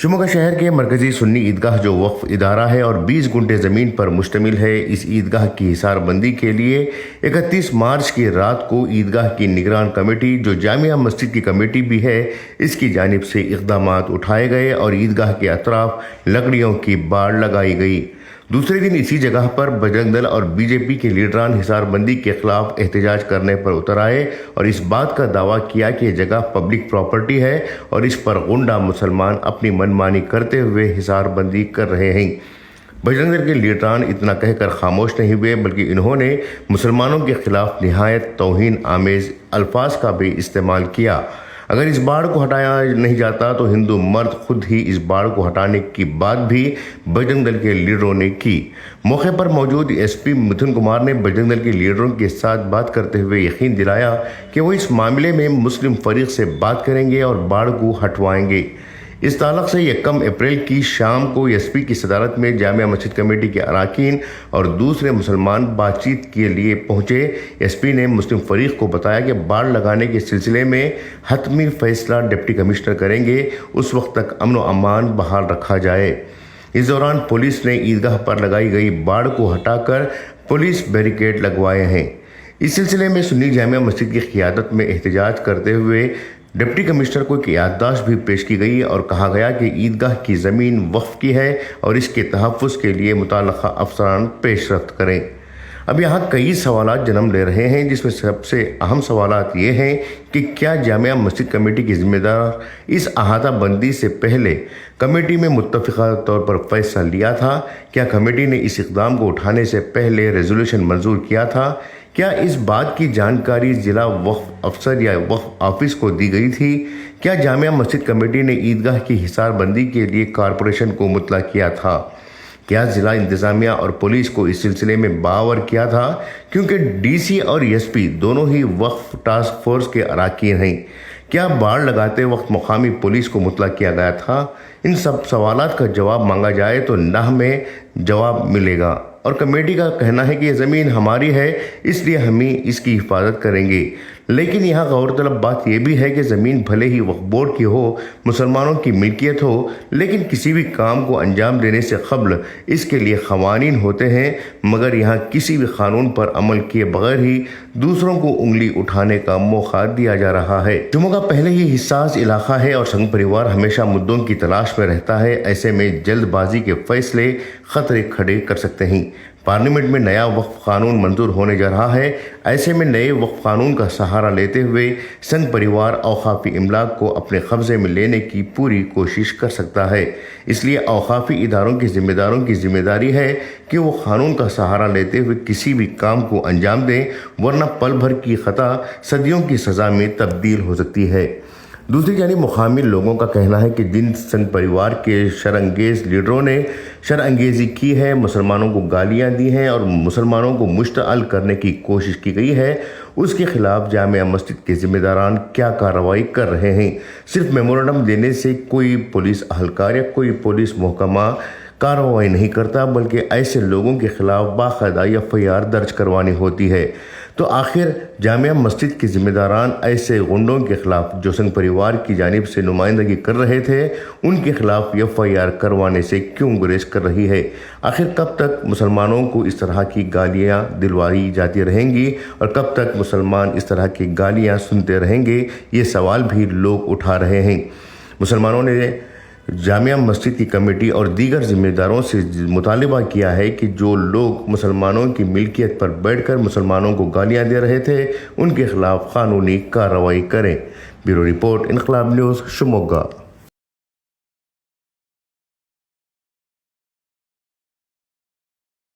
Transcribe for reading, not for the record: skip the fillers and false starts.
शिमोगा शहर के मरकजी सुन्नी ईदगाह जो वक्फ इदारा है और 20 गुंठे ज़मीन पर मुश्तमिल है, इस ईदगाह की हिसार बंदी के लिए 31 मार्च की रात को ईदगाह की निगरान कमेटी जो जामिया मस्जिद की कमेटी भी है, इसकी जानिब से इक़दामात उठाए गए और ईदगाह के अतराफ लकड़ियों की बाड़ लगाई गई। दूसरे दिन इसी जगह पर बजरंग दल और बीजेपी के लीडरान हिसार बंदी के खिलाफ एहतजाज करने पर उतर आए और इस बात का दावा किया कि यह जगह पब्लिक प्रॉपर्टी है और इस पर गुंडा मुसलमान अपनी मनमानी करते हुए हिसार बंदी कर रहे हैं। बजरंग दल के लीडरान इतना कहकर खामोश नहीं हुए, बल्कि इन्होंने मुसलमानों के खिलाफ निहायत तौहीन आमेज अल्फाज का भी इस्तेमाल किया। अगर इस बाड़ को हटाया नहीं जाता तो हिंदू मर्द खुद ही इस बाड़ को हटाने की बात भी बजरंग दल के लीडरों ने की। मौके पर मौजूद एसपी मिथुन कुमार ने बजरंग दल के लीडरों के साथ बात करते हुए यकीन दिलाया कि वो इस मामले में मुस्लिम फरीक से बात करेंगे और बाड़ को हटवाएंगे। इस ताल्लुक से 1 अप्रैल की शाम को एसपी की सदारत में जामिया मस्जिद कमेटी के अरकान और दूसरे मुसलमान बातचीत के लिए पहुंचे। एसपी ने मुस्लिम फरीक को बताया कि बाड़ लगाने के सिलसिले में हतमी फैसला डिप्टी कमिश्नर करेंगे, उस वक्त तक अमन व अमान बहाल रखा जाए। इस दौरान पुलिस ने ईदगाह पर लगाई गई बाड़ को हटाकर पुलिस बैरिकेड लगवाए हैं। इस सिलसिले में सुन्नी जामिया मस्जिद की क़ियादत में एहतजाज करते हुए डिप्टी कमिश्नर को एक याददाश्त भी पेश की गई और कहा गया कि ईदगाह की ज़मीन वक्फ की है और इसके तहफ़्फ़ुज़ के लिए मुतल्लिक़ा अफसरान पेशरफ्त करें। अब यहाँ कई सवालात जन्म ले रहे हैं, जिसमें सबसे अहम सवालात ये हैं कि क्या जामिया मस्जिद कमेटी के ज़िम्मेदार इस अहाता बंदी से पहले कमेटी में मुत्तफ़िक़ा तौर पर फ़ैसला लिया था? क्या कमेटी ने इस इक़दाम को उठाने से पहले रेजोल्यूशन मंजूर किया था? क्या इस बात की जानकारी ज़िला वक्फ अफसर या वक्फ ऑफिस को दी गई थी? क्या जामिया मस्जिद कमेटी ने ईदगाह की हिसार बंदी के लिए कॉरपोरेशन को मुतला किया था? क्या ज़िला इंतज़ामिया और पुलिस को इस सिलसिले में बावर किया था? क्योंकि डीसी और एसपी दोनों ही वक्फ टास्क फोर्स के अरकान हैं। क्या बाड़ लगाते वक्त मुकामी पुलिस को मुतला किया गया था? इन सब सवालात का जवाब मांगा जाए तो ना में जवाब मिलेगा। और कमेटी का कहना है कि ये ज़मीन हमारी है, इसलिए हम ही इसकी हिफाजत करेंगे। लेकिन यहाँ गौरतलब बात यह भी है कि ज़मीन भले ही वक्फ बोर्ड की हो, मुसलमानों की मिल्कियत हो, लेकिन किसी भी काम को अंजाम देने से क़ब्ल इसके लिए क़वानीन होते हैं, मगर यहाँ किसी भी क़ानून पर अमल किए बगैर ही दूसरों को उंगली उठाने का मौका दिया जा रहा है। शिमोगा पहले ही हिस्सास इलाका है और संघ परिवार हमेशा मुद्दों की तलाश में रहता है। ऐसे में जल्दबाजी के फैसले खतरे खड़े कर सकते हैं। पार्लियामेंट में नया वक्फ कानून मंजूर होने जा रहा है। ऐसे में नए वक्फ कानून का सहारा लेते हुए संघ परिवार औकाफी इमलाक को अपने कब्जे में लेने की पूरी कोशिश कर सकता है। इसलिए औकाफी इदारों के ज़िम्मेदारों की जिम्मेदारी है कि वो कानून का सहारा लेते हुए किसी भी काम को अंजाम दें, वरना पल भर की खता सदियों की सज़ा में तब्दील हो सकती है। दूसरी जानिब मुकामी लोगों का कहना है कि जिन संघ परिवार के शरअंगेज़ लीडरों ने शरअंगेज़ी की है, मुसलमानों को गालियां दी हैं और मुसलमानों को मुश्तअल करने की कोशिश की गई है, उसके खिलाफ जामिया मस्जिद के ज़िम्मेदारान क्या कार्रवाई कर रहे हैं? सिर्फ मेमोरेंडम देने से कोई पुलिस अहलकार या कोई पुलिस महकमा कार्रवाई नहीं करता, बल्कि ऐसे लोगों के खिलाफ बाकायदा FIR दर्ज करवानी होती है। तो आखिर जामिया मस्जिद के ज़िम्मेदारान ऐसे गुंडों के खिलाफ जो संघ परिवार की जानिब से नुमाइंदगी कर रहे थे, उनके खिलाफ FIR करवाने से क्यों गुरेज कर रही है? आखिर कब तक मुसलमानों को इस तरह की गालियां दिलवाई जाती रहेंगी और कब तक मुसलमान इस तरह की गालियां सुनते रहेंगे? ये सवाल भी लोग उठा रहे हैं। मुसलमानों ने जामिया मस्जिद की कमेटी और दीगर ज़िम्मेदारों से मुतालिबा किया है कि जो लोग मुसलमानों की मिल्कियत पर बैठकर मुसलमानों को गालियां दे रहे थे, उनके खिलाफ कानूनी कार्रवाई करें। ब्यूरो रिपोर्ट, इनकलाब न्यूज़, शिमोगा।